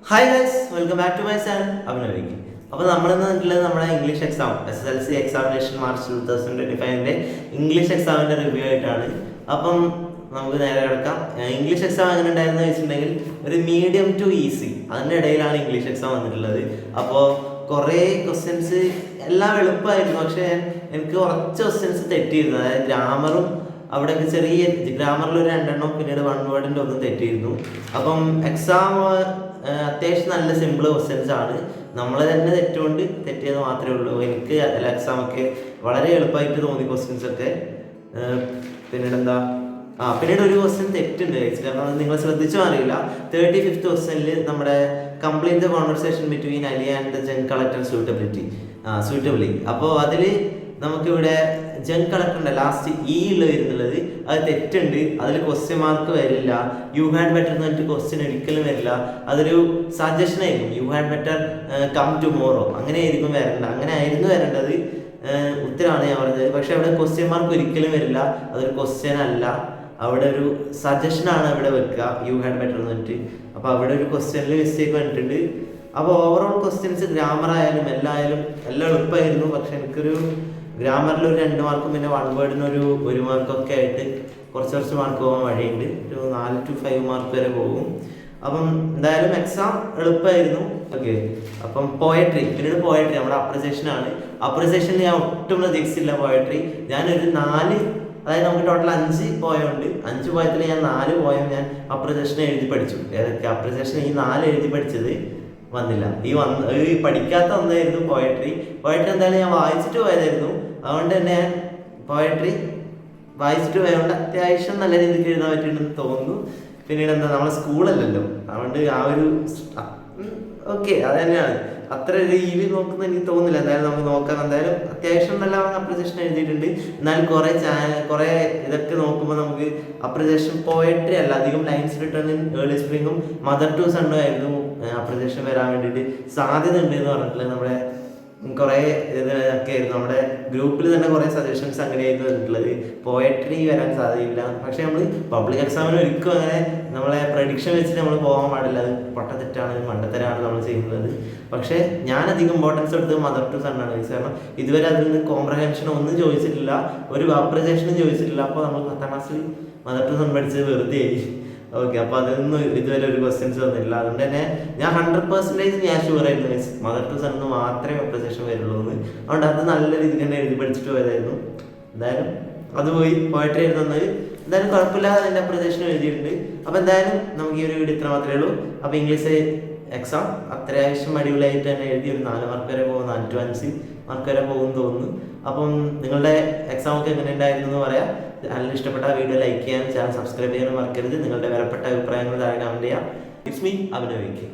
Hi guys, welcome back to my channel അഭിനവിക്ക്. അപ്പോൾ നമ്മളിന്ന് കണ്ടിട്ടുള്ളത് നമ്മുടെ English exam SSLC examination March 2025 English എക്സാമിൻ്റെ റിവ്യൂ ആയിട്ടാണ്. അപ്പം നമുക്ക് നേരെ കിടക്കാം. ഇംഗ്ലീഷ് എക്സാം എങ്ങനെ ഉണ്ടായിരുന്നു വെച്ചിട്ടുണ്ടെങ്കിൽ ഒരു മീഡിയം ടു ഈസി, അതിൻ്റെ ഇടയിലാണ് ഇംഗ്ലീഷ് എക്സാം വന്നിട്ടുള്ളത്. അപ്പോൾ കുറേ ക്വസ്റ്റ്യൻസ് എല്ലാം എളുപ്പമായിരുന്നു, പക്ഷേ എനിക്ക് കുറച്ച് ക്വസ്റ്റ്യൻസ് തെറ്റിയിരുന്നു. അതായത് ഗ്രാമറും അവിടെയൊക്കെ ചെറിയ ഗ്രാമറിൽ ഒരു രണ്ടെണ്ണം, പിന്നീട് വൺ വേർഡിൻ്റെ ഒന്നും തെറ്റിയിരുന്നു. അപ്പം എക്സാം അത്യാവശ്യം നല്ല സിമ്പിൾ ക്വസ്റ്റ്യൻസ് ആണ്. നമ്മൾ തന്നെ തെറ്റുകൊണ്ട് തെറ്റിയത് മാത്രമേ ഉള്ളൂ. എനിക്ക് എല്ലാ എക്സാമൊക്കെ വളരെ എളുപ്പമായിട്ട് തോന്നി ക്വസ്റ്റ്യൻസ് ഒക്കെ. പിന്നീട് ഒരു ക്വസ്റ്റ്യൻ തെറ്റുണ്ട്. കാരണം നിങ്ങൾ ശ്രദ്ധിച്ചോ അറിയില്ല, 35th ക്വസ്റ്റ്യനിൽ നമ്മുടെ complete the conversation between Ali and the junk collector suitably. അപ്പോൾ അതിൽ നമുക്കിവിടെ ജങ് കളക്ടറിൻ്റെ ലാസ്റ്റ് ഉള്ള വരുന്നുള്ളത് അത് തെറ്റുണ്ട്. അതിൽ ക്വസ്റ്റ്യൻ മാർക്ക് വരില്ല. യു ഹാഡ് ബെറ്റർ എന്ന് പറഞ്ഞിട്ട് ക്വസ്റ്റ്യൻ ഒരിക്കലും വരില്ല. അതൊരു സജഷൻ ആയിരിക്കും. You had better come tomorrow അങ്ങനെ ആയിരിക്കും വരേണ്ടത്. അങ്ങനെ ആയിരുന്നു വരേണ്ടത്. ഉത്തരമാണ് ഞാൻ പറഞ്ഞത്. പക്ഷെ അവിടെ ക്വസ്റ്റ്യൻ മാർക്ക് ഒരിക്കലും വരില്ല. അതൊരു ക്വസ്റ്റ്യൻ അല്ല, അവിടെ ഒരു സജഷനാണ് അവിടെ വെക്കുക, യു ഹാഡ് ബെറ്റർ എന്ന് പറഞ്ഞിട്ട്. അപ്പോൾ അവിടെ ഒരു ക്വസ്റ്റ്യനിൽ മിസ്റ്റേക്ക് വന്നിട്ടുണ്ട്. അപ്പോൾ ഓവറോൾ ക്വസ്റ്റ്യൻസ് ഗ്രാമർ ആയാലും എല്ലാം എളുപ്പമായിരുന്നു. പക്ഷെ എനിക്കൊരു ഗ്രാമറിൽ ഒരു 2 മാർക്കും പിന്നെ വൺ വേർഡിനൊരു 1 മാർക്കൊക്കെ ആയിട്ട് കുറച്ച് മാർക്ക് പോകാൻ വഴിയുണ്ട്. ഒരു 4 to 5 മാർക്ക് വരെ പോകും. അപ്പം എന്തായാലും എക്സാം എളുപ്പമായിരുന്നു. ഓക്കെ, അപ്പം പിന്നീട് പോയട്രി നമ്മുടെ അപ്രിസിയേഷനാണ്. അപ്രിസിയേഷനിൽ ഞാൻ ഒട്ടും പ്രതീക്ഷിച്ചില്ല പോയട്രി. ഞാനൊരു 4, അതായത് നമുക്ക് ടോട്ടൽ 5 പോയുണ്ട്. 5 പോയത്തിൽ ഞാൻ 4 പോയം ഞാൻ അപ്രിസിയേഷൻ എഴുതി പഠിച്ചു. ഏതൊക്കെ അപ്രിസിയേഷൻ ഈ 4 എഴുതി പഠിച്ചത് വന്നില്ല. ഈ പഠിക്കാത്ത ഒന്നായിരുന്നു പോയട്രി. എന്തായാലും ഞാൻ വായിച്ചിട്ട് പോയതായിരുന്നു. അതുകൊണ്ട് തന്നെ ഞാൻ പോയട്രി വായിച്ചിട്ട് പോയതുകൊണ്ട് അത്യാവശ്യം നല്ല രീതിക്ക് എഴുതാൻ പറ്റിയിട്ടുണ്ടെന്ന് തോന്നുന്നു. പിന്നീട് നമ്മളെ സ്കൂളല്ലല്ലോ, അതുകൊണ്ട് ആ ഒരു ഓക്കെ അത് തന്നെയാണ്. അത്ര രീതിയിൽ നോക്കുന്ന എനിക്ക് തോന്നുന്നില്ല. എന്തായാലും നമുക്ക് നോക്കാം. എന്തായാലും അത്യാവശ്യം നല്ല അപ്രിസിയേഷൻ എഴുതിയിട്ടുണ്ട്. എന്നാലും കുറേ ഇതൊക്കെ നോക്കുമ്പോൾ നമുക്ക് അപ്രിസിയേഷൻ പോയട്രി അല്ല, അധികം ലൈൻസ് റിട്ടേൺ ഏർലി സ്പ്രിങ്ങും മദർ ടു സണ്ണും ആയിരുന്നു അപ്രിസിയേഷൻ വരാൻ വേണ്ടിയിട്ട് സാധ്യത ഉണ്ട് എന്ന് പറഞ്ഞിട്ടുള്ളത്. നമ്മുടെ കുറേ ഇതൊക്കെ ആയിരുന്നു. നമ്മുടെ ഗ്രൂപ്പിൽ തന്നെ കുറേ സജഷൻസ് അങ്ങനെയായിരുന്നു വന്നിട്ടുള്ളത്. പോയട്രി വരാൻ സാധ്യതയില്ല. പക്ഷെ നമ്മൾ പബ്ലിക് എക്സാമിന് ഒരിക്കലും അങ്ങനെ നമ്മളെ പ്രഡിക്ഷൻ വെച്ചിട്ട് നമ്മൾ പോകാൻ പാടില്ല. അത് പൊട്ടത്തെറ്റാണ്, മണ്ടത്തരാണ് നമ്മൾ ചെയ്യുന്നത്. പക്ഷേ ഞാനധികം ഇമ്പോർട്ടൻസ് എടുത്തത് മദർ ടു സണ്ണാണ്. കാരണം ഇതുവരെ അതിൽ നിന്ന് കോംപ്രഹെൻഷൻ ഒന്നും ചോദിച്ചിട്ടില്ല, ഒരു അപ്രിസിയേഷനും ചോദിച്ചിട്ടില്ല. അപ്പോൾ നമ്മൾ 10ാം ക്ലാസ്സിൽ മദർ ടു സൺ പഠിച്ചത് വെറുതെ ആയി. ഓക്കെ, അപ്പോൾ അതൊന്നും ഇതുവരെ ഒരു ക്വസ്റ്റ്യൻസ് വന്നില്ല. അതുകൊണ്ട് തന്നെ ഞാൻ 100% ഞാൻ ഷുവർ ആയിരുന്നു മദർ ടു സണ്ണ് മാത്രമേ അപ്രിസിയേഷൻ വരുള്ളൂ എന്ന്. അതുകൊണ്ട് അത് നല്ല രീതിക്ക് തന്നെ എഴുതി പഠിച്ചിട്ട് പോയതായിരുന്നു. എന്തായാലും അത് പോയട്രി എഴുതുന്നത് എന്തായാലും കുഴപ്പമില്ലാതെ അതിൻ്റെ അപ്രിസിയേഷൻ എഴുതിയിട്ടുണ്ട്. അപ്പോൾ എന്തായാലും നമുക്ക് ഈ ഒരു വീഡിയോ ഇത്ര മാത്രമേ ഉള്ളൂ. അപ്പോൾ ഇംഗ്ലീഷ് എക്സാം അത്യാവശ്യം അടിപൊളിയായിട്ട് തന്നെ എഴുതി ഒരു 4 മാർക്ക് വരെ പോകും, 4 to 5 മാർക്ക് വരെ പോകും തോന്നുന്നു. അപ്പം നിങ്ങളുടെ എക്സാം ഒക്കെ എങ്ങനെ ഉണ്ടായിരുന്നു എന്ന് പറയാം. നല്ല ഇഷ്ടപ്പെട്ട വീഡിയോ ലൈക്ക് ചെയ്യാനും ചാനൽ സബ്സ്ക്രൈബ് ചെയ്യാനും മറക്കരുത്. നിങ്ങളുടെ വിലപ്പെട്ട അഭിപ്രായങ്ങൾ താഴെ കമൻറ്റ് ചെയ്യാം. It's me അഭിനവിക്ക്.